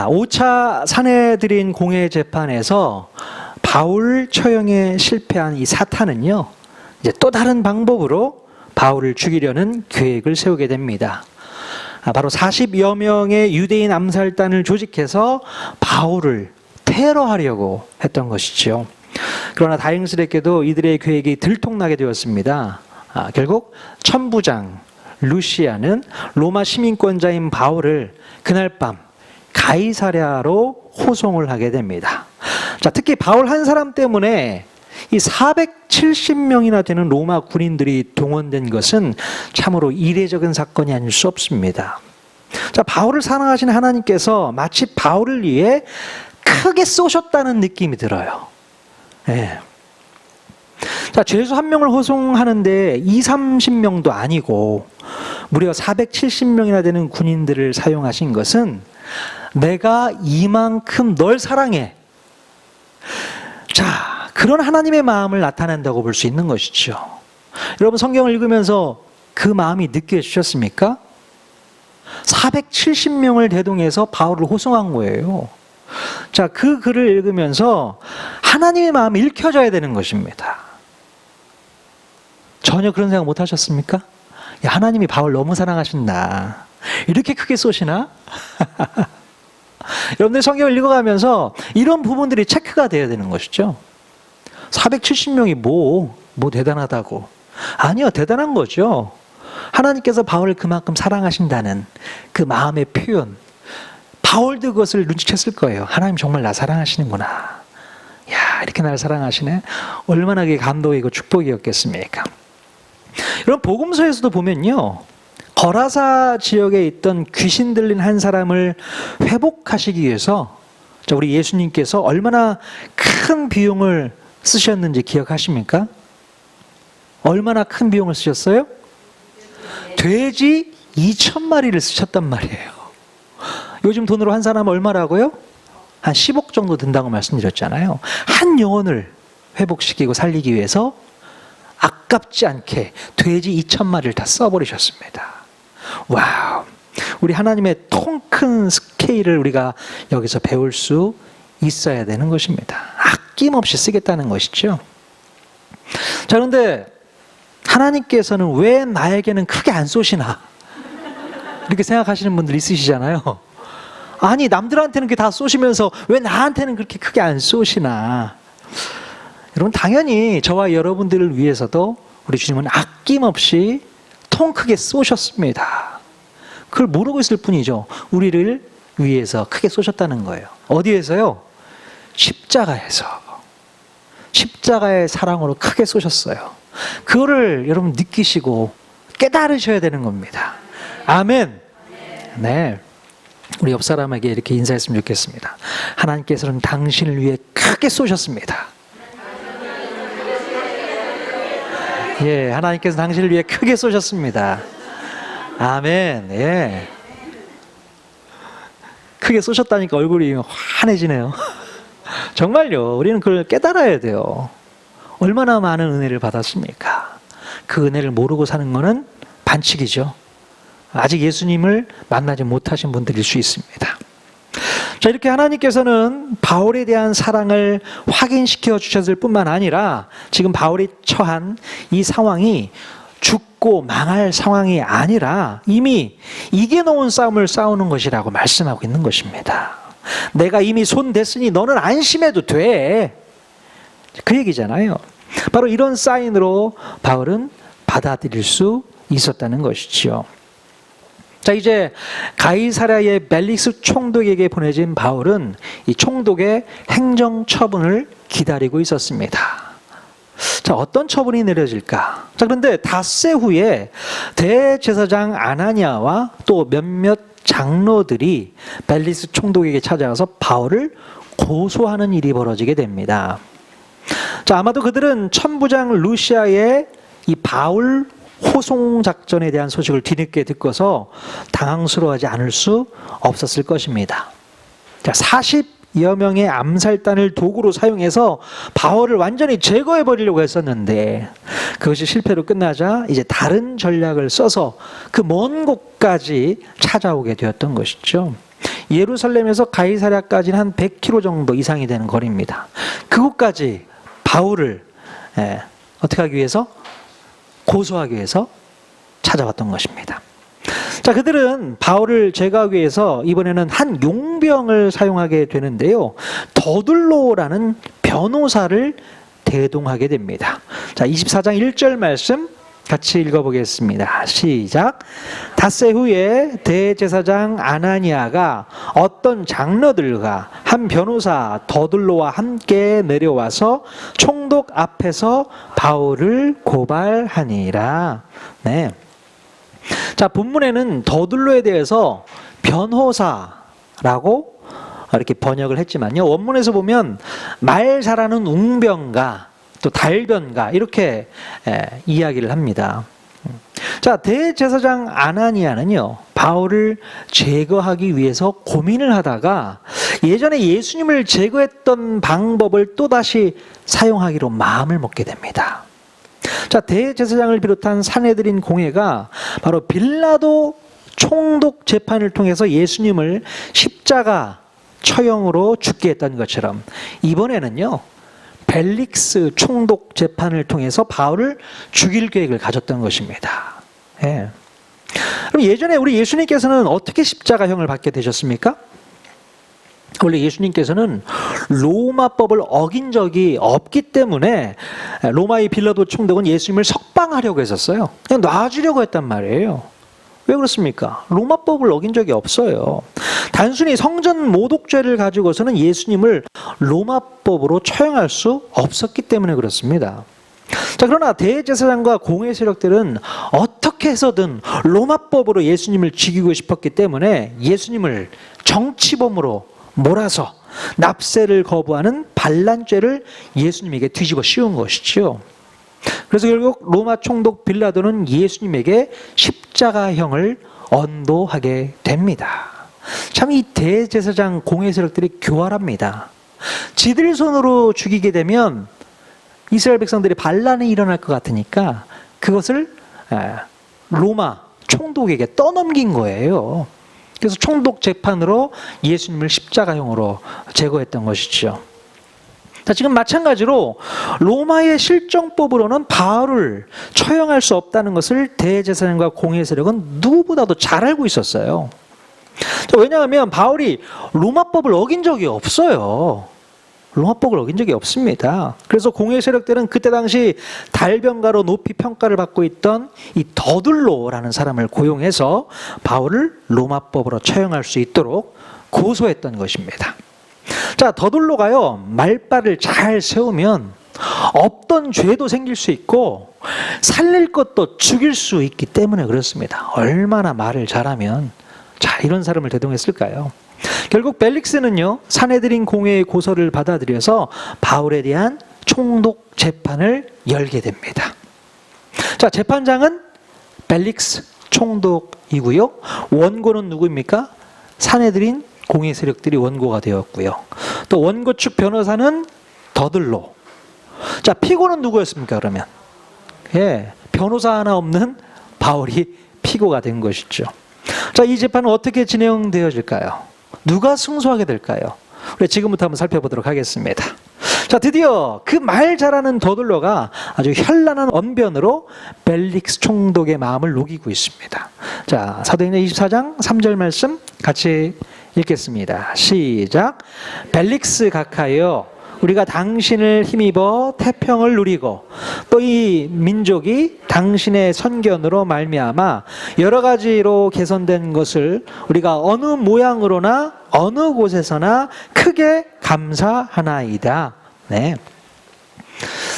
5차 산헤드린 공회 재판에서 바울 처형에 실패한 이 사탄은요, 이제 또 다른 방법으로 바울을 죽이려는 계획을 세우게 됩니다. 바로 40여 명의 유대인 암살단을 조직해서 바울을 테러하려고 했던 것이죠. 그러나 다행스럽게도 이들의 계획이 들통나게 되었습니다. 결국 천부장 루시아는 로마 시민권자인 바울을 그날 밤 가이사랴로 호송을 하게 됩니다. 자, 특히 바울 한 사람 때문에 이 470명이나 되는 로마 군인들이 동원된 것은 참으로 이례적인 사건이 아닐 수 없습니다. 자, 바울을 사랑하신 하나님께서 마치 바울을 위해 크게 쏘셨다는 느낌이 들어요. 네. 자, 죄수 한 명을 호송하는데 20-30명도 아니고 무려 470명이나 되는 군인들을 사용하신 것은 내가 이만큼 널 사랑해. 자, 그런 하나님의 마음을 나타낸다고 볼 수 있는 것이죠. 여러분, 성경을 읽으면서 그 마음이 느껴지셨습니까? 470명을 대동해서 바울을 호송한 거예요. 자, 그 글을 읽으면서 하나님의 마음이 읽혀져야 되는 것입니다. 전혀 그런 생각 못 하셨습니까? 야, 하나님이 바울 너무 사랑하신다. 이렇게 크게 쏘시나? 여러분들 성경을 읽어가면서 이런 부분들이 체크가 돼야 되는 것이죠. 470명이 뭐 대단하다고. 아니요, 대단한 거죠. 하나님께서 바울을 그만큼 사랑하신다는 그 마음의 표현. 바울도 그것을 눈치챘을 거예요. 하나님 정말 나 사랑하시는구나. 야, 이렇게 나를 사랑하시네. 얼마나 그게 감동이고 축복이었겠습니까? 여러분, 복음서에서도 보면요, 거라사 지역에 있던 귀신 들린 한 사람을 회복하시기 위해서 우리 예수님께서 얼마나 큰 비용을 쓰셨는지 기억하십니까? 얼마나 큰 비용을 쓰셨어요? 돼지 2,000마리를 쓰셨단 말이에요. 요즘 돈으로 한 사람 얼마라고요? 한 10억 정도 든다고 말씀드렸잖아요. 한 영혼을 회복시키고 살리기 위해서 아깝지 않게 돼지 2,000마리를 다 써버리셨습니다. 와우, 우리 하나님의 통 큰 스케일을 우리가 여기서 배울 수 있어야 되는 것입니다. 아낌없이 쓰겠다는 것이죠. 자, 그런데 하나님께서는 왜 나에게는 크게 안 쏘시나? 이렇게 생각하시는 분들 있으시잖아요. 아니, 남들한테는 그렇게 다 쏘시면서 왜 나한테는 그렇게 크게 안 쏘시나? 여러분, 당연히 저와 여러분들을 위해서도 우리 주님은 아낌없이 통 크게 쏘셨습니다. 그걸 모르고 있을 뿐이죠. 우리를 위해서 크게 쏘셨다는 거예요. 어디에서요? 십자가에서. 십자가의 사랑으로 크게 쏘셨어요. 그거를 여러분 느끼시고 깨달으셔야 되는 겁니다. 아멘. 네. 우리 옆 사람에게 이렇게 인사했으면 좋겠습니다. 하나님께서는 당신을 위해 크게 쏘셨습니다. 예, 하나님께서 당신을 위해 크게 쏘셨습니다. 아멘. 예. 크게 쏘셨다니까 얼굴이 환해지네요. 정말요. 우리는 그걸 깨달아야 돼요. 얼마나 많은 은혜를 받았습니까? 그 은혜를 모르고 사는 것은 반칙이죠. 아직 예수님을 만나지 못하신 분들일 수 있습니다. 자, 이렇게 하나님께서는 바울에 대한 사랑을 확인시켜 주셨을 뿐만 아니라 지금 바울이 처한 이 상황이 죽고 망할 상황이 아니라 이미 이겨놓은 싸움을 싸우는 것이라고 말씀하고 있는 것입니다. 내가 이미 손 댔으니 너는 안심해도 돼. 그 얘기잖아요. 바로 이런 사인으로 바울은 받아들일 수 있었다는 것이죠. 자, 이제 가이사랴의 벨릭스 총독에게 보내진 바울은 이 총독의 행정 처분을 기다리고 있었습니다. 자, 어떤 처분이 내려질까? 자, 그런데 닷새 후에 대제사장 아나니아와 또 몇몇 장로들이 벨릭스 총독에게 찾아가서 바울을 고소하는 일이 벌어지게 됩니다. 자, 아마도 그들은 천부장 루시아의 이 바울 호송 작전에 대한 소식을 뒤늦게 듣고서 당황스러워하지 않을 수 없었을 것입니다. 자, 40여 명의 암살단을 도구로 사용해서 바울을 완전히 제거해 버리려고 했었는데 그것이 실패로 끝나자 이제 다른 전략을 써서 그 먼 곳까지 찾아오게 되었던 것이죠. 예루살렘에서 가이사랴까지는 한 100km 정도 이상이 되는 거리입니다. 그곳까지 바울을 어떻게 하기 위해서? 고소하기 위해서 찾아왔던 것입니다. 자, 그들은 바울을 제거하기 위해서 이번에는 한 용병을 사용하게 되는데요. 더둘로라는 변호사를 대동하게 됩니다. 자, 24장 1절 말씀 같이 읽어보겠습니다. 시작. 닷새 후에 대제사장 아나니아가 어떤 장로들과 한 변호사 더둘로와 함께 내려와서 총독 앞에서 바울을 고발하니라. 네. 자, 본문에는 더둘로에 대해서 변호사라고 이렇게 번역을 했지만요. 원문에서 보면 말 잘하는 웅변가, 또 달변가 이렇게 이야기를 합니다. 자, 대제사장 아나니아는요, 바울을 제거하기 위해서 고민을 하다가 예전에 예수님을 제거했던 방법을 또다시 사용하기로 마음을 먹게 됩니다. 자, 대제사장을 비롯한 산헤드린 공회가 바로 빌라도 총독 재판을 통해서 예수님을 십자가 처형으로 죽게 했던 것처럼 이번에는요, 벨릭스 총독 재판을 통해서 바울을 죽일 계획을 가졌던 것입니다. 예. 그럼 예전에 우리 예수님께서는 어떻게 십자가형을 받게 되셨습니까? 원래 예수님께서는 로마법을 어긴 적이 없기 때문에 로마의 빌라도 총독은 예수님을 석방하려고 했었어요. 그냥 놔주려고 했단 말이에요. 왜 그렇습니까? 로마법을 어긴 적이 없어요. 단순히 성전 모독죄를 가지고서는 예수님을 로마법으로 처형할 수 없었기 때문에 그렇습니다. 자, 그러나 대제사장과 공회 세력들은 어떻게 해서든 로마법으로 예수님을 죽이고 싶었기 때문에 예수님을 정치범으로 몰아서 납세를 거부하는 반란죄를 예수님에게 뒤집어 씌운 것이죠. 그래서 결국 로마 총독 빌라도는 예수님에게 십자가형을 언도하게 됩니다. 참 이 대제사장 공회 세력들이 교활합니다. 지들 손으로 죽이게 되면 이스라엘 백성들이 반란이 일어날 것 같으니까 그것을 로마 총독에게 떠넘긴 거예요. 그래서 총독 재판으로 예수님을 십자가형으로 제거했던 것이죠. 자, 지금 마찬가지로 로마의 실정법으로는 바울을 처형할 수 없다는 것을 대제사장과 공회 세력은 누구보다도 잘 알고 있었어요. 자, 왜냐하면 바울이 로마법을 어긴 적이 없어요. 로마법을 어긴 적이 없습니다. 그래서 공회 세력들은 그때 당시 달변가로 높이 평가를 받고 있던 이 더둘로라는 사람을 고용해서 바울을 로마법으로 처형할 수 있도록 고소했던 것입니다. 자, 더둘로가요, 말발을 잘 세우면 없던 죄도 생길 수 있고 살릴 것도 죽일 수 있기 때문에 그렇습니다. 얼마나 말을 잘하면 자, 이런 사람을 대동했을까요? 결국 벨릭스는요, 산헤드린 공회의 고소를 받아들여서 바울에 대한 총독 재판을 열게 됩니다. 자, 재판장은 벨릭스 총독이고요. 원고는 누구입니까? 산헤드린 공회 세력들이 원고가 되었고요. 또 원고 측 변호사는 더둘로. 자, 피고는 누구였습니까, 그러면? 예, 변호사 하나 없는 바울이 피고가 된 것이죠. 자, 이 재판은 어떻게 진행되어질까요? 누가 승소하게 될까요? 우리 지금부터 한번 살펴보도록 하겠습니다. 자, 드디어 그 말 잘하는 더둘로가 아주 현란한 언변으로 벨릭스 총독의 마음을 녹이고 있습니다. 자, 사도행전 24장 3절 말씀 같이 읽겠습니다. 시작. 벨릭스 각하여 우리가 당신을 힘입어 태평을 누리고 또 이 민족이 당신의 선견으로 말미암아 여러 가지로 개선된 것을 우리가 어느 모양으로나 어느 곳에서나 크게 감사하나이다. 네.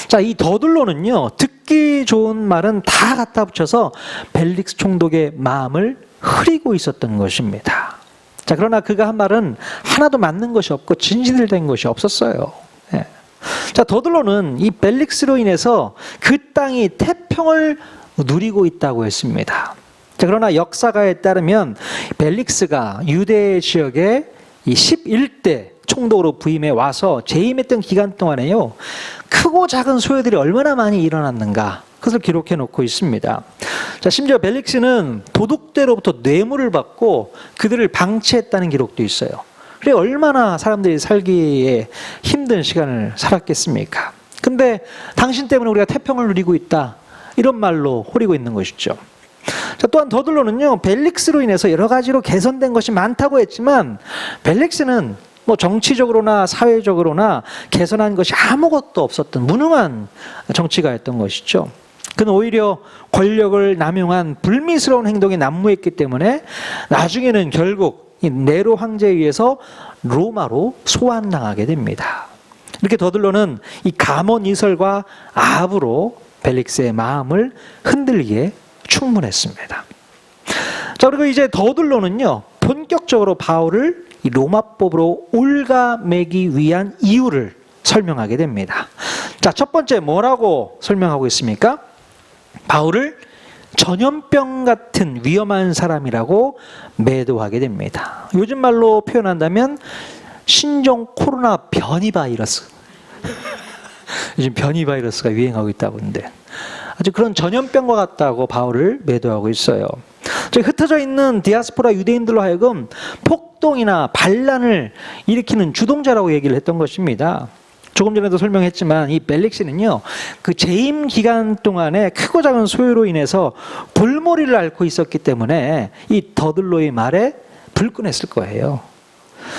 자, 이 더둘로는요, 듣기 좋은 말은 다 갖다 붙여서 벨릭스 총독의 마음을 흐리고 있었던 것입니다. 자, 그러나 그가 한 말은 하나도 맞는 것이 없고 진실된 것이 없었어요. 예. 자, 더둘로는 이 벨릭스로 인해서 그 땅이 태평을 누리고 있다고 했습니다. 자, 그러나 역사가에 따르면 벨릭스가 유대 지역에 이 11대 총독으로 부임해 와서 재임했던 기간 동안에요, 크고 작은 소요들이 얼마나 많이 일어났는가 그것을 기록해 놓고 있습니다. 자, 심지어 벨릭스는 도둑들로부터 뇌물을 받고 그들을 방치했다는 기록도 있어요. 그래 얼마나 사람들이 살기에 힘든 시간을 살았겠습니까? 근데 당신 때문에 우리가 태평을 누리고 있다, 이런 말로 호리고 있는 것이죠. 자, 또한 더들로는요, 벨릭스로 인해서 여러 가지로 개선된 것이 많다고 했지만 벨릭스는 뭐 정치적으로나 사회적으로나 개선한 것이 아무것도 없었던 무능한 정치가였던 것이죠. 그는 오히려 권력을 남용한 불미스러운 행동에 난무했기 때문에 나중에는 결국 이 네로 황제에 의해서 로마로 소환당하게 됩니다. 이렇게 더들로는 이 가몬 이설과 아합으로 벨릭스의 마음을 흔들기에 충분했습니다. 자, 그리고 이제 더들로는요, 본격적으로 바울을 이 로마법으로 올가매기 위한 이유를 설명하게 됩니다. 자, 첫 번째 뭐라고 설명하고 있습니까? 바울을 전염병 같은 위험한 사람이라고 매도하게 됩니다. 요즘 말로 표현한다면 신종 코로나 변이 바이러스. 요즘 변이 바이러스가 유행하고 있다고 하는데 아주 그런 전염병과 같다고 바울을 매도하고 있어요. 흩어져 있는 디아스포라 유대인들로 하여금 폭동이나 반란을 일으키는 주동자라고 얘기를 했던 것입니다. 조금 전에도 설명했지만 이 벨릭스는요, 그 재임 기간 동안에 크고 작은 소요로 인해서 골머리를 앓고 있었기 때문에 이 더들로의 말에 불끈했을 거예요.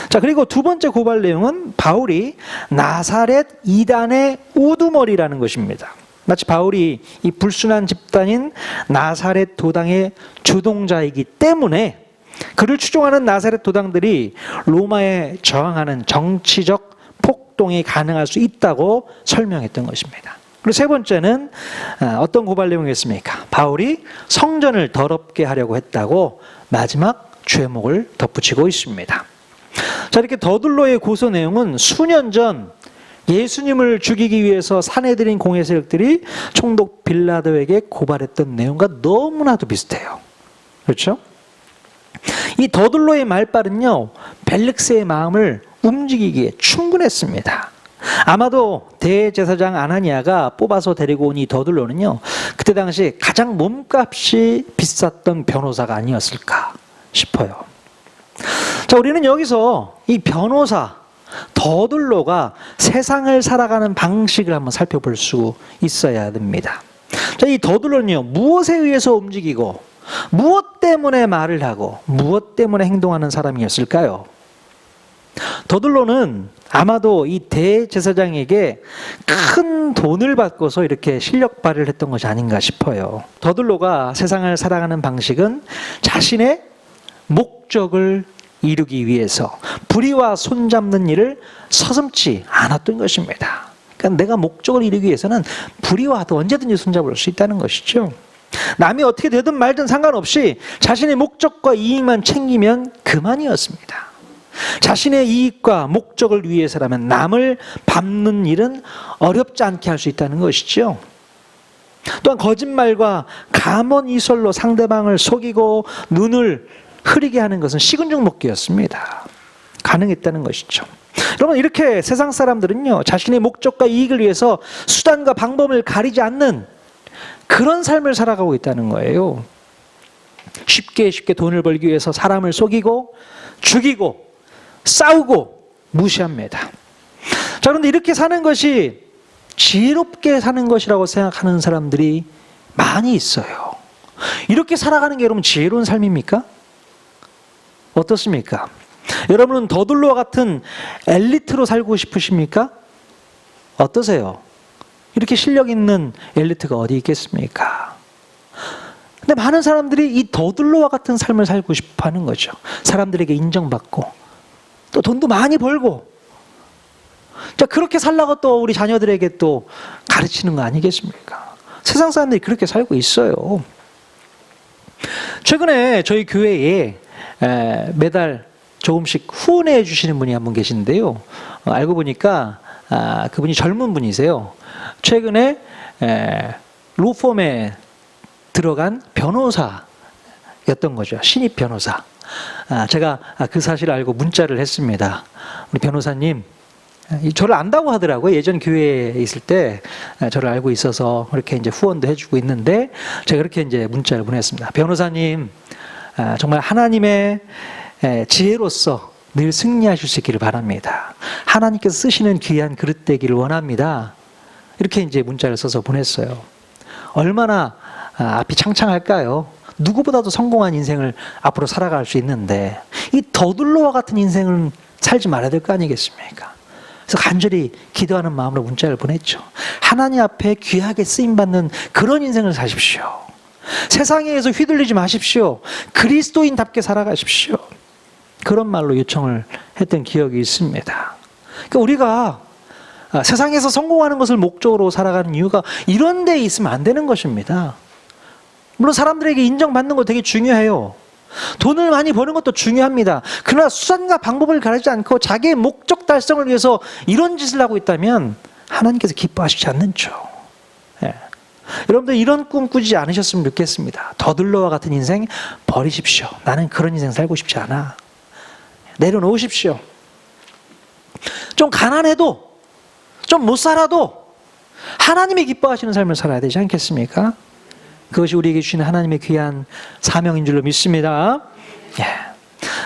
자, 그리고 두 번째 고발 내용은 바울이 나사렛 이단의 우두머리라는 것입니다. 마치 바울이 이 불순한 집단인 나사렛 도당의 주동자이기 때문에 그를 추종하는 나사렛 도당들이 로마에 저항하는 정치적 폭동이 가능할 수 있다고 설명했던 것입니다. 그리고 세 번째는 어떤 고발 내용이었습니까? 바울이 성전을 더럽게 하려고 했다고 마지막 죄목을 덧붙이고 있습니다. 자, 이렇게 더들로의 고소 내용은 수년 전 예수님을 죽이기 위해서 사내들인 공회 세력들이 총독 빌라도에게 고발했던 내용과 너무나도 비슷해요. 그렇죠? 이 더들로의 말발은요, 벨릭스의 마음을 움직이기에 충분했습니다. 아마도 대제사장 아나니아가 뽑아서 데리고 온 이 더들로는요, 그때 당시 가장 몸값이 비쌌던 변호사가 아니었을까 싶어요. 자, 우리는 여기서 이 변호사 더들로가 세상을 살아가는 방식을 한번 살펴볼 수 있어야 됩니다. 자, 이 더들로는요, 무엇에 의해서 움직이고 무엇 때문에 말을 하고 무엇 때문에 행동하는 사람이었을까요? 더들로는 아마도 이 대제사장에게 큰 돈을 받고서 이렇게 실력 발휘를 했던 것이 아닌가 싶어요. 더들로가 세상을 살아가는 방식은 자신의 목적을 이루기 위해서 불의와 손잡는 일을 서슴지 않았던 것입니다. 그러니까 내가 목적을 이루기 위해서는 불의와도 언제든지 손잡을 수 있다는 것이죠. 남이 어떻게 되든 말든 상관없이 자신의 목적과 이익만 챙기면 그만이었습니다. 자신의 이익과 목적을 위해서라면 남을 밟는 일은 어렵지 않게 할 수 있다는 것이죠. 또한 거짓말과 가먼이설로 상대방을 속이고 눈을 흐리게 하는 것은 식은죽 먹기였습니다. 가능했다는 것이죠. 여러분, 이렇게 세상 사람들은요, 자신의 목적과 이익을 위해서 수단과 방법을 가리지 않는 그런 삶을 살아가고 있다는 거예요. 쉽게 돈을 벌기 위해서 사람을 속이고 죽이고 싸우고 무시합니다. 자, 그런데 이렇게 사는 것이 지혜롭게 사는 것이라고 생각하는 사람들이 많이 있어요. 이렇게 살아가는 게 여러분 지혜로운 삶입니까? 어떻습니까? 여러분은 더들로와 같은 엘리트로 살고 싶으십니까? 어떠세요? 이렇게 실력 있는 엘리트가 어디 있겠습니까? 근데 많은 사람들이 이 더들로와 같은 삶을 살고 싶어 하는 거죠. 사람들에게 인정받고 또 돈도 많이 벌고, 자, 그렇게 살라고 또 우리 자녀들에게 또 가르치는 거 아니겠습니까? 세상 사람들이 그렇게 살고 있어요. 최근에 저희 교회에 매달 조금씩 후원해 주시는 분이 한 분 계신데요. 알고 보니까 그분이 젊은 분이세요. 최근에 로펌에 들어간 변호사였던 거죠. 신입 변호사. 제가 그 사실을 알고 문자를 했습니다. 우리 변호사님, 저를 안다고 하더라고요. 예전 교회에 있을 때 저를 알고 있어서 그렇게 이제 후원도 해주고 있는데 제가 그렇게 이제 문자를 보냈습니다. 변호사님, 정말 하나님의 지혜로서 늘 승리하실 수 있기를 바랍니다. 하나님께서 쓰시는 귀한 그릇 되기를 원합니다. 이렇게 이제 문자를 써서 보냈어요. 얼마나 앞이 창창할까요? 누구보다도 성공한 인생을 앞으로 살아갈 수 있는데 이 더둘러와 같은 인생을 살지 말아야 될 거 아니겠습니까? 그래서 간절히 기도하는 마음으로 문자를 보냈죠. 하나님 앞에 귀하게 쓰임받는 그런 인생을 사십시오. 세상에서 휘둘리지 마십시오. 그리스도인답게 살아가십시오. 그런 말로 요청을 했던 기억이 있습니다. 그러니까 우리가 세상에서 성공하는 것을 목적으로 살아가는 이유가 이런 데에 있으면 안 되는 것입니다. 물론 사람들에게 인정받는 거 되게 중요해요. 돈을 많이 버는 것도 중요합니다. 그러나 수단과 방법을 가리지 않고 자기의 목적 달성을 위해서 이런 짓을 하고 있다면 하나님께서 기뻐하시지 않는죠. 예. 여러분들 이런 꿈 꾸지 않으셨으면 좋겠습니다. 더둘러와 같은 인생 버리십시오. 나는 그런 인생 살고 싶지 않아. 내려놓으십시오. 좀 가난해도 좀 못 살아도 하나님이 기뻐하시는 삶을 살아야 되지 않겠습니까? 그것이 우리에게 주시는 하나님의 귀한 사명인 줄로 믿습니다. 예.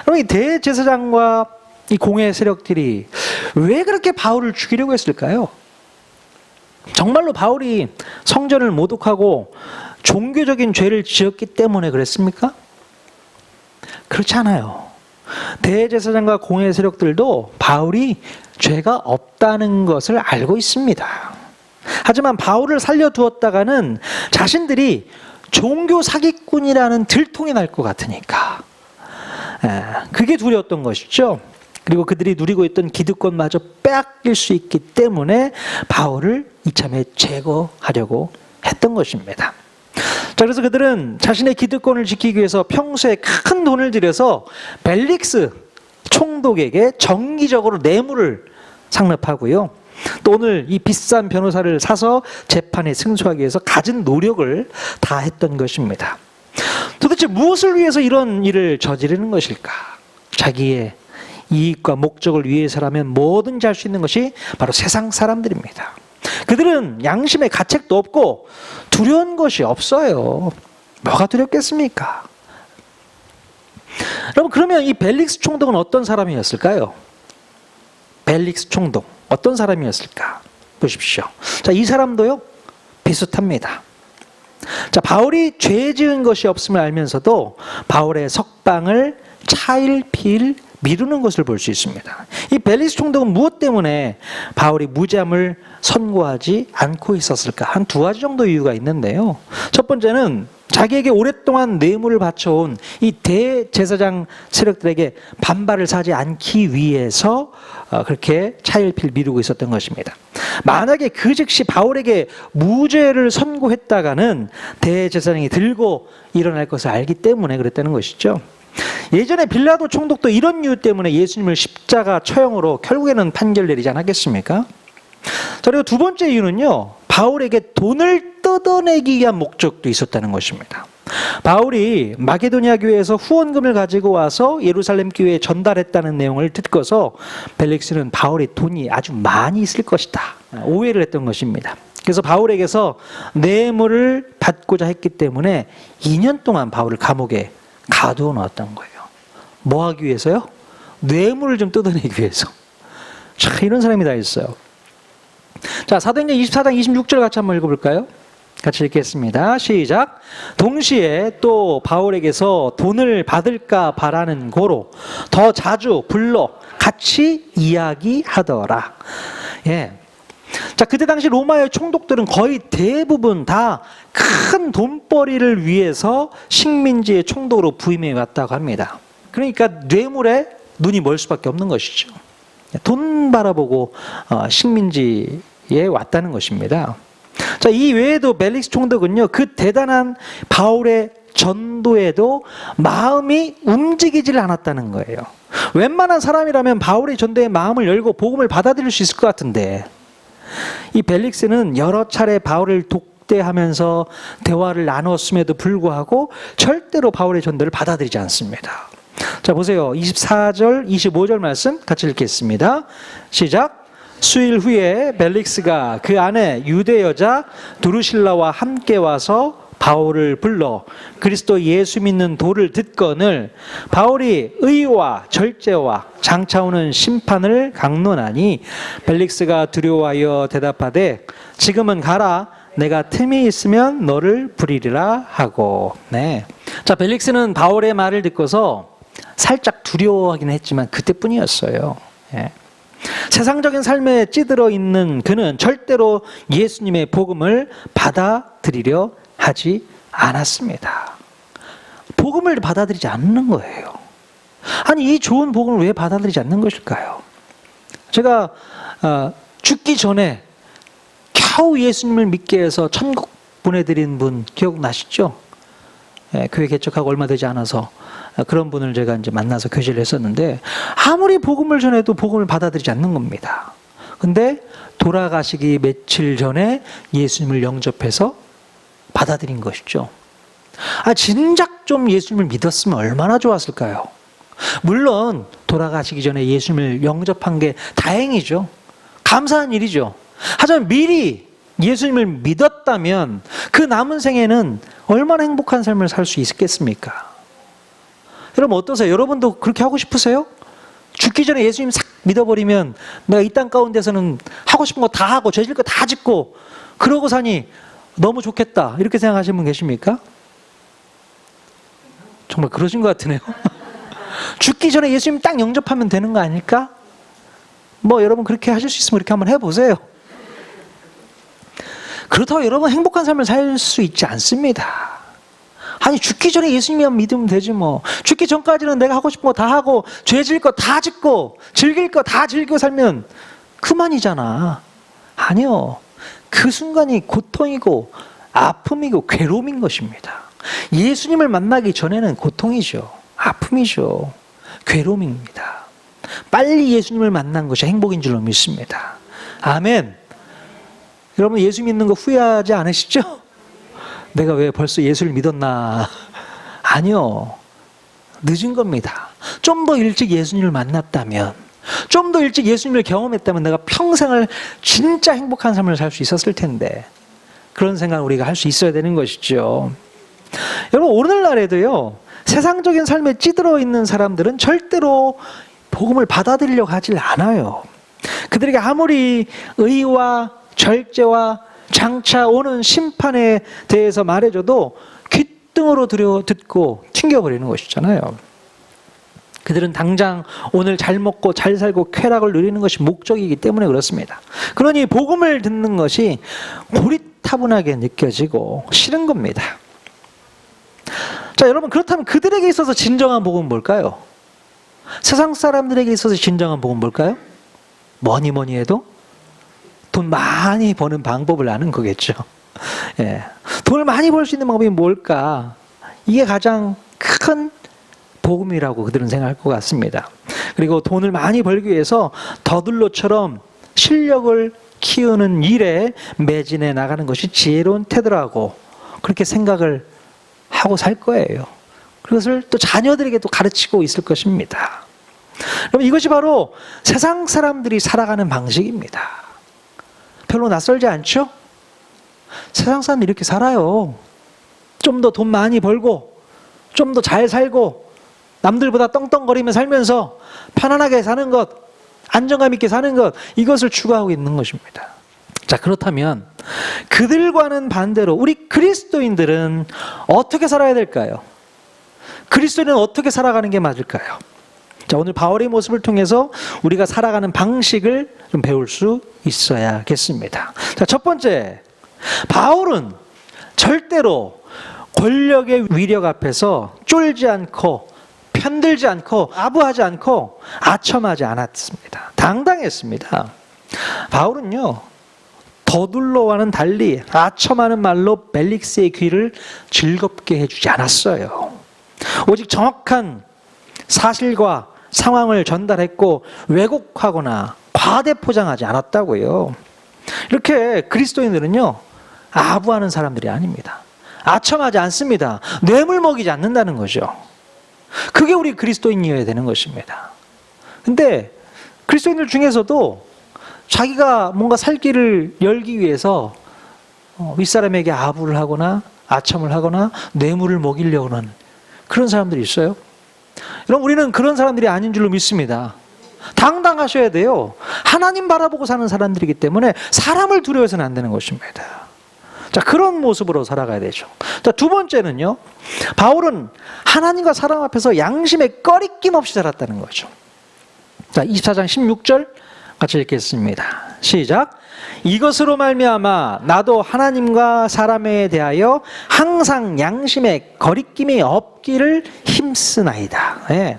그럼 이 대제사장과 이 공회 세력들이 왜 그렇게 바울을 죽이려고 했을까요? 정말로 바울이 성전을 모독하고 종교적인 죄를 지었기 때문에 그랬습니까? 그렇지 않아요. 대제사장과 공회 세력들도 바울이 죄가 없다는 것을 알고 있습니다. 하지만 바울을 살려두었다가는 자신들이 종교 사기꾼이라는 들통이 날 것 같으니까 그게 두려웠던 것이죠. 그리고 그들이 누리고 있던 기득권마저 빼앗길 수 있기 때문에 바울을 이참에 제거하려고 했던 것입니다. 자, 그래서 그들은 자신의 기득권을 지키기 위해서 평소에 큰 돈을 들여서 벨릭스 총독에게 정기적으로 뇌물을 상납하고요. 또 오늘 이 비싼 변호사를 사서 재판에 승소하기 위해서 갖은 노력을 다했던 것입니다. 도대체 무엇을 위해서 이런 일을 저지르는 것일까? 자기의 이익과 목적을 위해서라면 뭐든지 할 수 있는 것이 바로 세상 사람들입니다. 그들은 양심의 가책도 없고 두려운 것이 없어요. 뭐가 두렵겠습니까? 여러분, 그러면 이 벨릭스 총독은 어떤 사람이었을까요? 벨릭스 총독 어떤 사람이었을까? 보십시오. 자, 이 사람도요 비슷합니다. 자, 바울이 죄 지은 것이 없음을 알면서도 바울의 석방을 차일피일 미루는 것을 볼 수 있습니다. 이 벨릭스 총독은 무엇 때문에 바울이 무죄함을 선고하지 않고 있었을까? 한 두 가지 정도 이유가 있는데요. 첫 번째는 자기에게 오랫동안 뇌물을 바쳐온 이 대제사장 세력들에게 반발을 사지 않기 위해서 그렇게 차일피일 미루고 있었던 것입니다. 만약에 그 즉시 바울에게 무죄를 선고했다가는 대제사장이 들고 일어날 것을 알기 때문에 그랬다는 것이죠. 예전에 빌라도 총독도 이런 이유 때문에 예수님을 십자가 처형으로 결국에는 판결 내리지 않았겠습니까? 자, 그리고 두 번째 이유는요, 바울에게 돈을 뜯어내기 위한 목적도 있었다는 것입니다. 바울이 마게도니아 교회에서 후원금을 가지고 와서 예루살렘 교회에 전달했다는 내용을 듣고서 벨릭스는 바울의 돈이 아주 많이 있을 것이다 오해를 했던 것입니다. 그래서 바울에게서 뇌물을 받고자 했기 때문에 2년 동안 바울을 감옥에 가두어 놓았던 거예요. 뭐 하기 위해서요? 뇌물을 좀 뜯어내기 위해서. 참, 이런 사람이 다 있어요. 자, 사도행전 24장 26절 같이 한번 읽어볼까요? 같이 읽겠습니다. 시작. 동시에 또 바울에게서 돈을 받을까 바라는 고로 더 자주 불러 같이 이야기하더라. 예. 자, 그때 당시 로마의 총독들은 거의 대부분 다 큰 돈벌이를 위해서 식민지의 총독으로 부임해 왔다고 합니다. 그러니까 뇌물에 눈이 멀 수밖에 없는 것이죠. 돈 바라보고 식민지에 왔다는 것입니다. 자, 이 외에도 벨릭스 총독은요, 그 대단한 바울의 전도에도 마음이 움직이질 않았다는 거예요. 웬만한 사람이라면 바울의 전도에 마음을 열고 복음을 받아들일 수 있을 것 같은데, 이 벨릭스는 여러 차례 바울을 독대하면서 대화를 나눴음에도 불구하고 절대로 바울의 전도를 받아들이지 않습니다. 자, 보세요. 24절, 25절 말씀 같이 읽겠습니다. 시작. 수일 후에 벨릭스가 그 아내 유대 여자 두루실라와 함께 와서 바울을 불러 그리스도 예수 믿는 도를 듣거늘 바울이 의와 절제와 장차 오는 심판을 강론하니 벨릭스가 두려워하여 대답하되 지금은 가라 내가 틈이 있으면 너를 부리리라 하고. 네. 자, 벨릭스는 바울의 말을 듣고서 살짝 두려워하긴 했지만 그때뿐이었어요. 예. 세상적인 삶에 찌들어 있는 그는 절대로 예수님의 복음을 받아들이려 하지 않았습니다. 복음을 받아들이지 않는 거예요. 아니, 이 좋은 복음을 왜 받아들이지 않는 것일까요? 제가 죽기 전에 겨우 예수님을 믿게 해서 천국 보내드린 분 기억나시죠? 예, 교회 개척하고 얼마 되지 않아서 그런 분을 제가 이제 만나서 교제를 했었는데 아무리 복음을 전해도 복음을 받아들이지 않는 겁니다. 근데 돌아가시기 며칠 전에 예수님을 영접해서 받아들인 것이죠. 진작 좀 예수님을 믿었으면 얼마나 좋았을까요? 물론 돌아가시기 전에 예수님을 영접한 게 다행이죠. 감사한 일이죠. 하지만 미리 예수님을 믿었다면 그 남은 생에는 얼마나 행복한 삶을 살 수 있겠습니까? 여러분 어떠세요? 여러분도 그렇게 하고 싶으세요? 죽기 전에 예수님 싹 믿어버리면 내가 이 땅 가운데서는 하고 싶은 거 다 하고 죄질 거 다 짓고 그러고 사니 너무 좋겠다 이렇게 생각하시는 분 계십니까? 정말 그러신 것 같으네요. 죽기 전에 예수님 딱 영접하면 되는 거 아닐까? 뭐 여러분 그렇게 하실 수 있으면 그렇게 한번 해보세요. 그렇다고 여러분 행복한 삶을 살 수 있지 않습니다. 아니 죽기 전에 예수님만 믿으면 되지 뭐. 죽기 전까지는 내가 하고 싶은 거 다 하고 죄질 거 다 짓고 즐길 거 다 즐기고 살면 그만이잖아. 아니요. 그 순간이 고통이고 아픔이고 괴로움인 것입니다. 예수님을 만나기 전에는 고통이죠. 아픔이죠. 괴로움입니다. 빨리 예수님을 만난 것이 행복인 줄로 믿습니다. 아멘. 여러분 예수 믿는 거 후회하지 않으시죠? 내가 왜 벌써 예수를 믿었나? 아니요. 늦은 겁니다. 좀 더 일찍 예수님을 만났다면, 좀 더 일찍 예수님을 경험했다면 내가 평생을 진짜 행복한 삶을 살 수 있었을 텐데 그런 생각을 우리가 할 수 있어야 되는 것이죠. 여러분 오늘날에도요. 세상적인 삶에 찌들어 있는 사람들은 절대로 복음을 받아들이려고 하질 않아요. 그들에게 아무리 의와 절제와 장차 오는 심판에 대해서 말해줘도 귓등으로 듣고 튕겨버리는 것이잖아요. 그들은 당장 오늘 잘 먹고 잘 살고 쾌락을 누리는 것이 목적이기 때문에 그렇습니다. 그러니 복음을 듣는 것이 고리타분하게 느껴지고 싫은 겁니다. 자, 여러분 그렇다면 그들에게 있어서 진정한 복음은 뭘까요? 세상 사람들에게 있어서 진정한 복음은 뭘까요? 뭐니 해도 돈 많이 버는 방법을 아는 거겠죠. 예. 돈을 많이 벌 수 있는 방법이 뭘까? 이게 가장 큰 복음이라고 그들은 생각할 것 같습니다. 그리고 돈을 많이 벌기 위해서 더들로처럼 실력을 키우는 일에 매진해 나가는 것이 지혜로운 태도라고 그렇게 생각을 하고 살 거예요. 그것을 또 자녀들에게 또 가르치고 있을 것입니다. 그럼 이것이 바로 세상 사람들이 살아가는 방식입니다. 별로 낯설지 않죠? 세상 사람들이 이렇게 살아요. 좀 더 돈 많이 벌고 좀 더 잘 살고 남들보다 떵떵거리며 살면서 편안하게 사는 것, 안정감 있게 사는 것, 이것을 추구하고 있는 것입니다. 자, 그렇다면 그들과는 반대로 우리 그리스도인들은 어떻게 살아야 될까요? 그리스도인은 어떻게 살아가는 게 맞을까요? 자, 오늘 바울의 모습을 통해서 우리가 살아가는 방식을 좀 배울 수 있어야겠습니다. 자, 첫 번째, 바울은 절대로 권력의 위력 앞에서 쫄지 않고 편들지 않고 아부하지 않고 아첨하지 않았습니다. 당당했습니다. 바울은요, 더둘로와는 달리 아첨하는 말로 벨릭스의 귀를 즐겁게 해주지 않았어요. 오직 정확한 사실과 상황을 전달했고 왜곡하거나 과대 포장하지 않았다고요. 이렇게 그리스도인들은요, 아부하는 사람들이 아닙니다. 아첨하지 않습니다. 뇌물 먹이지 않는다는 거죠. 그게 우리 그리스도인이어야 되는 것입니다. 근데 그리스도인들 중에서도 자기가 뭔가 살 길을 열기 위해서 윗사람에게 아부를 하거나 아첨을 하거나 뇌물을 먹이려고 하는 그런 사람들이 있어요. 여러분, 우리는 그런 사람들이 아닌 줄로 믿습니다. 당당하셔야 돼요. 하나님 바라보고 사는 사람들이기 때문에 사람을 두려워해서는 안 되는 것입니다. 자, 그런 모습으로 살아가야 되죠. 자, 두 번째는요, 바울은 하나님과 사람 앞에서 양심에 꺼리낌 없이 살았다는 거죠. 자, 24장 16절 같이 읽겠습니다. 시작. 이것으로 말미암아 나도 하나님과 사람에 대하여 항상 양심에 거리낌이 없기를 힘쓰나이다. 네.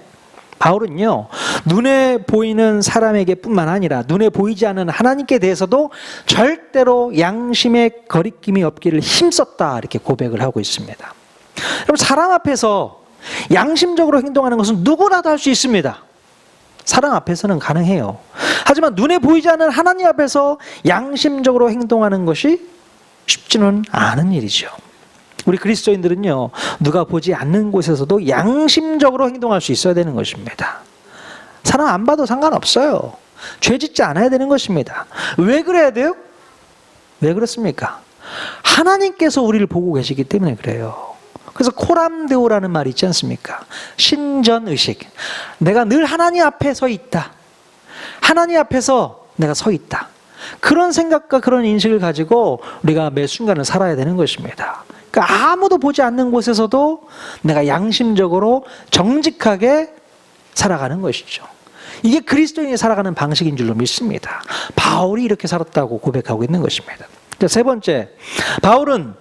바울은요, 눈에 보이는 사람에게 뿐만 아니라 눈에 보이지 않는 하나님께 대해서도 절대로 양심에 거리낌이 없기를 힘썼다, 이렇게 고백을 하고 있습니다. 그럼 사람 앞에서 양심적으로 행동하는 것은 누구라도 할 수 있습니다. 사람 앞에서는 가능해요. 하지만 눈에 보이지 않는 하나님 앞에서 양심적으로 행동하는 것이 쉽지는 않은 일이죠. 우리 그리스도인들은요, 누가 보지 않는 곳에서도 양심적으로 행동할 수 있어야 되는 것입니다. 사람 안 봐도 상관없어요. 죄 짓지 않아야 되는 것입니다. 왜 그래야 돼요? 왜 그렇습니까? 하나님께서 우리를 보고 계시기 때문에 그래요. 그래서 코람데오라는 말이 있지 않습니까? 신전의식. 내가 늘 하나님 앞에 서 있다. 하나님 앞에서 내가 서 있다. 그런 생각과 그런 인식을 가지고 우리가 매 순간을 살아야 되는 것입니다. 그러니까 아무도 보지 않는 곳에서도 내가 양심적으로 정직하게 살아가는 것이죠. 이게 그리스도인이 살아가는 방식인 줄로 믿습니다. 바울이 이렇게 살았다고 고백하고 있는 것입니다. 세 번째, 바울은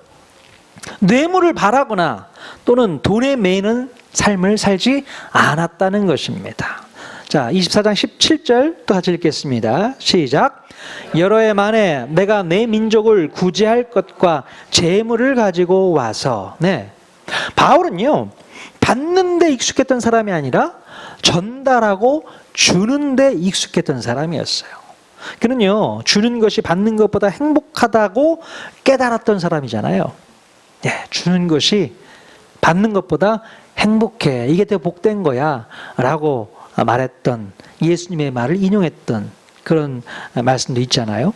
뇌물을 바라거나 또는 돈에 매이는 삶을 살지 않았다는 것입니다. 자, 24장 17절 또 같이 읽겠습니다. 시작. 여러 해 만에 내가 내 민족을 구제할 것과 재물을 가지고 와서. 네. 바울은요, 받는 데 익숙했던 사람이 아니라 전달하고 주는 데 익숙했던 사람이었어요. 그는요, 주는 것이 받는 것보다 행복하다고 깨달았던 사람이잖아요. 네, 주는 것이 받는 것보다 행복해. 이게 더 복된 거야 라고 말했던, 예수님의 말을 인용했던 그런 말씀도 있잖아요.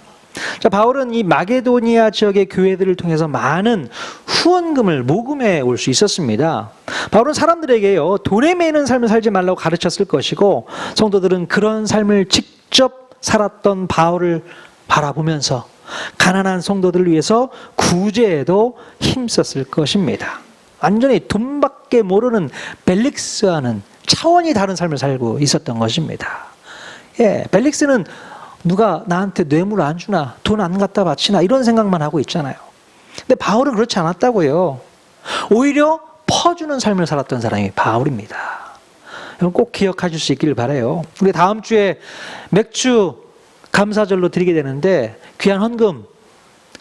자, 바울은 이 마게도니아 지역의 교회들을 통해서 많은 후원금을 모금해 올 수 있었습니다. 바울은 사람들에게요, 돈에 매이는 삶을 살지 말라고 가르쳤을 것이고, 성도들은 그런 삶을 직접 살았던 바울을 바라보면서 가난한 성도들을 위해서 구제에도 힘썼을 것입니다. 완전히 돈밖에 모르는 벨릭스와는 차원이 다른 삶을 살고 있었던 것입니다. 예, 벨릭스는 누가 나한테 뇌물 안 주나, 돈 안 갖다 바치나, 이런 생각만 하고 있잖아요. 근데 바울은 그렇지 않았다고요. 오히려 퍼주는 삶을 살았던 사람이 바울입니다. 여러분 꼭 기억하실 수 있기를 바라요. 우리 다음 주에 맥주 감사절로 드리게 되는데 귀한 헌금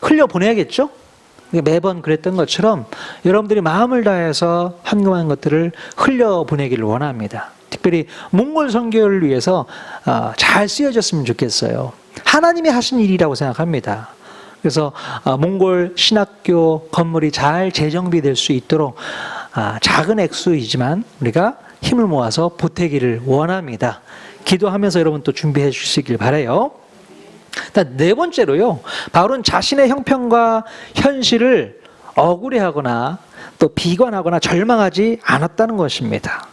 흘려보내야겠죠? 매번 그랬던 것처럼 여러분들이 마음을 다해서 헌금한 것들을 흘려보내기를 원합니다. 특별히 몽골 선교를 위해서 잘 쓰여졌으면 좋겠어요. 하나님이 하신 일이라고 생각합니다. 그래서 몽골 신학교 건물이 잘 재정비될 수 있도록 작은 액수이지만 우리가 힘을 모아서 보태기를 원합니다. 기도하면서 여러분 또 준비해 주시길 바라요. 네 번째로요, 바울은 자신의 형편과 현실을 억울해하거나 또 비관하거나 절망하지 않았다는 것입니다.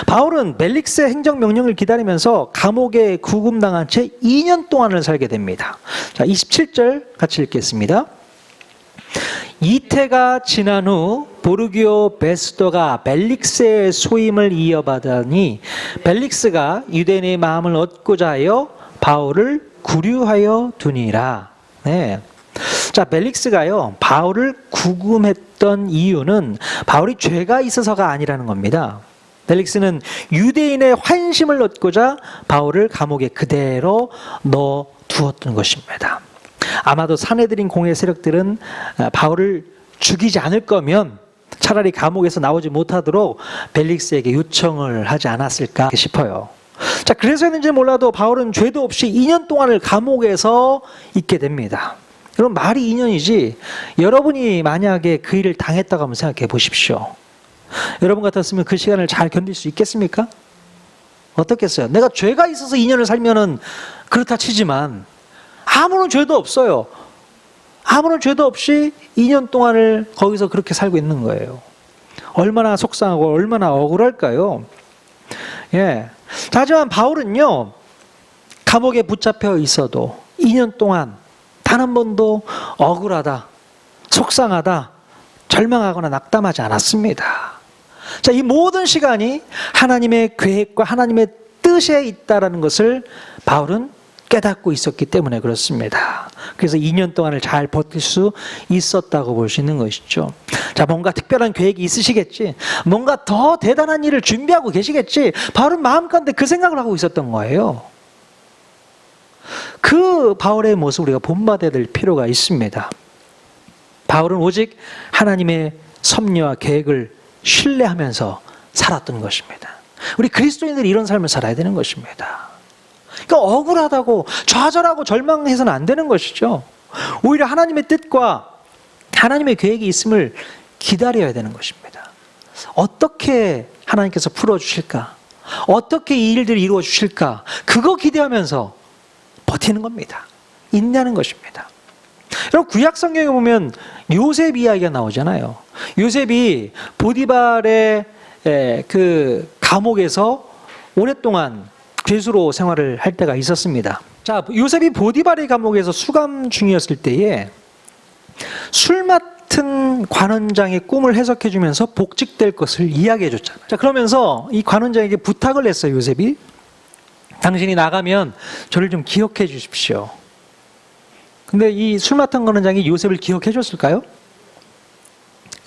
바울은 벨릭스의 행정명령을 기다리면서 감옥에 구금당한 채 2년 동안을 살게 됩니다. 자, 27절 같이 읽겠습니다. 이태가 지난 후 보르기오 베스도가 벨릭스의 소임을 이어받으니 벨릭스가 유대인의 마음을 얻고자 하여 바울을 구류하여 두니라. 네. 자, 벨릭스가요, 바울을 구금했던 이유는 바울이 죄가 있어서가 아니라는 겁니다. 벨릭스는 유대인의 환심을 얻고자 바울을 감옥에 그대로 넣어두었던 것입니다. 아마도 사내들인 공회 세력들은 바울을 죽이지 않을 거면 차라리 감옥에서 나오지 못하도록 벨릭스에게 요청을 하지 않았을까 싶어요. 자, 그래서였는지 몰라도 바울은 죄도 없이 2년 동안을 감옥에서 있게 됩니다. 그럼 말이 2년이지 여러분이 만약에 그 일을 당했다고 한번 생각해 보십시오. 여러분 같았으면 그 시간을 잘 견딜 수 있겠습니까? 어떻겠어요? 내가 죄가 있어서 2년을 살면은 그렇다 치지만 아무런 죄도 없어요. 아무런 죄도 없이 2년 동안을 거기서 그렇게 살고 있는 거예요. 얼마나 속상하고 얼마나 억울할까요? 예. 하지만 바울은요, 감옥에 붙잡혀 있어도 2년 동안 단 한 번도 억울하다, 속상하다, 절망하거나 낙담하지 않았습니다. 자, 이 모든 시간이 하나님의 계획과 하나님의 뜻에 있다라는 것을 바울은 깨닫고 있었기 때문에 그렇습니다. 그래서 2년 동안을 잘 버틸 수 있었다고 볼 수 있는 것이죠. 자, 뭔가 특별한 계획이 있으시겠지, 뭔가 더 대단한 일을 준비하고 계시겠지, 바울은 마음가운데 그 생각을 하고 있었던 거예요. 그 바울의 모습을 우리가 본받아야 될 필요가 있습니다. 바울은 오직 하나님의 섭리와 계획을 신뢰하면서 살았던 것입니다. 우리 그리스도인들이 이런 삶을 살아야 되는 것입니다. 그러니까 억울하다고 좌절하고 절망해서는 안 되는 것이죠. 오히려 하나님의 뜻과 하나님의 계획이 있음을 기다려야 되는 것입니다. 어떻게 하나님께서 풀어주실까? 어떻게 이 일들을 이루어 주실까? 그거 기대하면서 버티는 겁니다. 인내하는 것입니다. 여러분, 구약 성경에 보면 요셉 이야기가 나오잖아요. 요셉이 보디발의 그 감옥에서 오랫동안 죄수로 생활을 할 때가 있었습니다. 자, 요셉이 보디발의 감옥에서 수감 중이었을 때에 술 맡은 관원장의 꿈을 해석해 주면서 복직될 것을 이야기해 줬잖아요. 자, 그러면서 이 관원장에게 부탁을 했어요, 요셉이. 당신이 나가면 저를 좀 기억해 주십시오. 근데 이 술 맡은 관원장이 요셉을 기억해 줬을까요?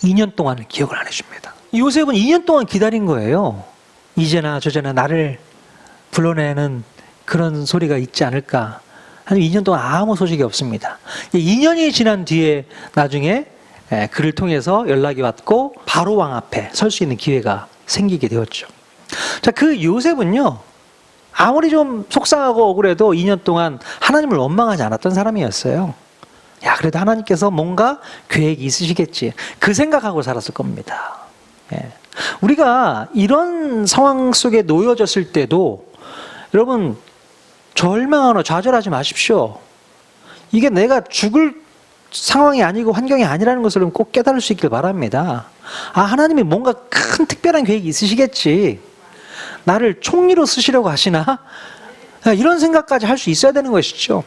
2년 동안 기억을 안 해줍니다. 요셉은 2년 동안 기다린 거예요. 이제나 저제나 나를 불러내는 그런 소리가 있지 않을까. 한 2년 동안 아무 소식이 없습니다. 2년이 지난 뒤에 나중에 그를 통해서 연락이 왔고 바로 왕 앞에 설 수 있는 기회가 생기게 되었죠. 자, 그 요셉은요, 아무리 좀 속상하고 억울해도 2년 동안 하나님을 원망하지 않았던 사람이었어요. 야, 그래도 하나님께서 뭔가 계획이 있으시겠지, 그 생각하고 살았을 겁니다. 예. 우리가 이런 상황 속에 놓여졌을 때도 여러분, 절망하거나 좌절하지 마십시오. 이게 내가 죽을 상황이 아니고 환경이 아니라는 것을 꼭 깨달을 수 있길 바랍니다. 아, 하나님이 뭔가 큰 특별한 계획이 있으시겠지, 나를 총리로 쓰시려고 하시나? 이런 생각까지 할 수 있어야 되는 것이죠.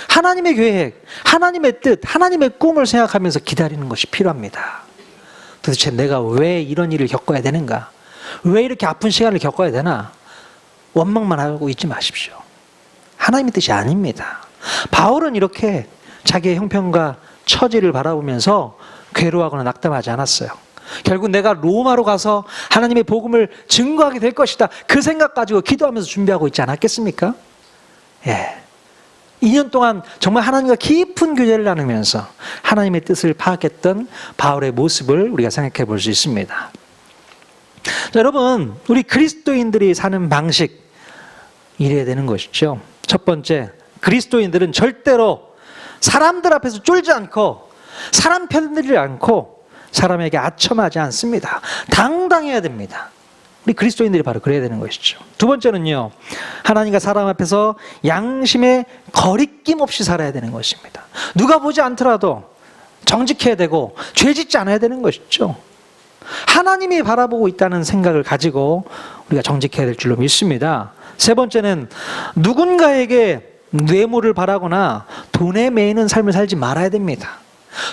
하나님의 계획, 하나님의 뜻, 하나님의 꿈을 생각하면서 기다리는 것이 필요합니다. 도대체 내가 왜 이런 일을 겪어야 되는가? 왜 이렇게 아픈 시간을 겪어야 되나? 원망만 하고 있지 마십시오. 하나님의 뜻이 아닙니다. 바울은 이렇게 자기의 형편과 처지를 바라보면서 괴로워하거나 낙담하지 않았어요. 결국 내가 로마로 가서 하나님의 복음을 증거하게 될 것이다, 그 생각 가지고 기도하면서 준비하고 있지 않았겠습니까? 예. 2년 동안 정말 하나님과 깊은 교제를 나누면서 하나님의 뜻을 파악했던 바울의 모습을 우리가 생각해 볼 수 있습니다. 자, 여러분, 우리 그리스도인들이 사는 방식, 이래야 되는 것이죠. 첫 번째, 그리스도인들은 절대로 사람들 앞에서 쫄지 않고 사람 편들지 않고 사람에게 아첨하지 않습니다. 당당해야 됩니다. 우리 그리스도인들이 바로 그래야 되는 것이죠. 두 번째는요, 하나님과 사람 앞에서 양심에 거리낌 없이 살아야 되는 것입니다. 누가 보지 않더라도 정직해야 되고 죄짓지 않아야 되는 것이죠. 하나님이 바라보고 있다는 생각을 가지고 우리가 정직해야 될 줄로 믿습니다. 세 번째는 누군가에게 뇌물을 바라거나 돈에 매이는 삶을 살지 말아야 됩니다.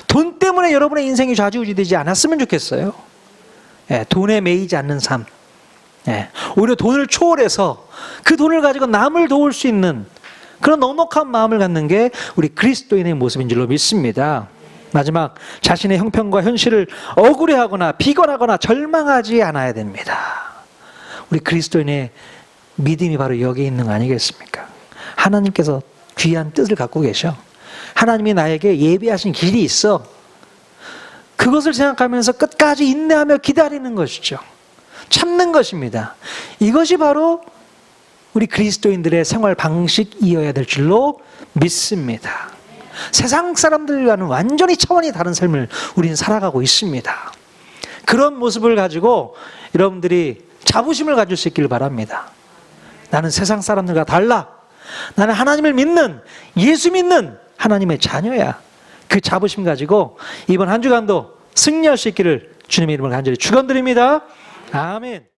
돈 때문에 여러분의 인생이 좌지우지되지 않았으면 좋겠어요. 예, 돈에 매이지 않는 삶. 예, 오히려 돈을 초월해서 그 돈을 가지고 남을 도울 수 있는 그런 넉넉한 마음을 갖는 게 우리 그리스도인의 모습인 줄로 믿습니다. 마지막, 자신의 형편과 현실을 억울해하거나 비관하거나 절망하지 않아야 됩니다. 우리 그리스도인의 믿음이 바로 여기에 있는 거 아니겠습니까? 하나님께서 귀한 뜻을 갖고 계셔. 하나님이 나에게 예비하신 길이 있어. 그것을 생각하면서 끝까지 인내하며 기다리는 것이죠. 참는 것입니다. 이것이 바로 우리 그리스도인들의 생활 방식이어야 될 줄로 믿습니다. 세상 사람들과는 완전히 차원이 다른 삶을 우리는 살아가고 있습니다. 그런 모습을 가지고 여러분들이 자부심을 가질 수 있기를 바랍니다. 나는 세상 사람들과 달라. 나는 하나님을 믿는, 예수 믿는 하나님의 자녀야. 그 자부심 가지고 이번 한 주간도 승리할 수 있기를 주님의 이름으로 간절히 축원드립니다. 아멘.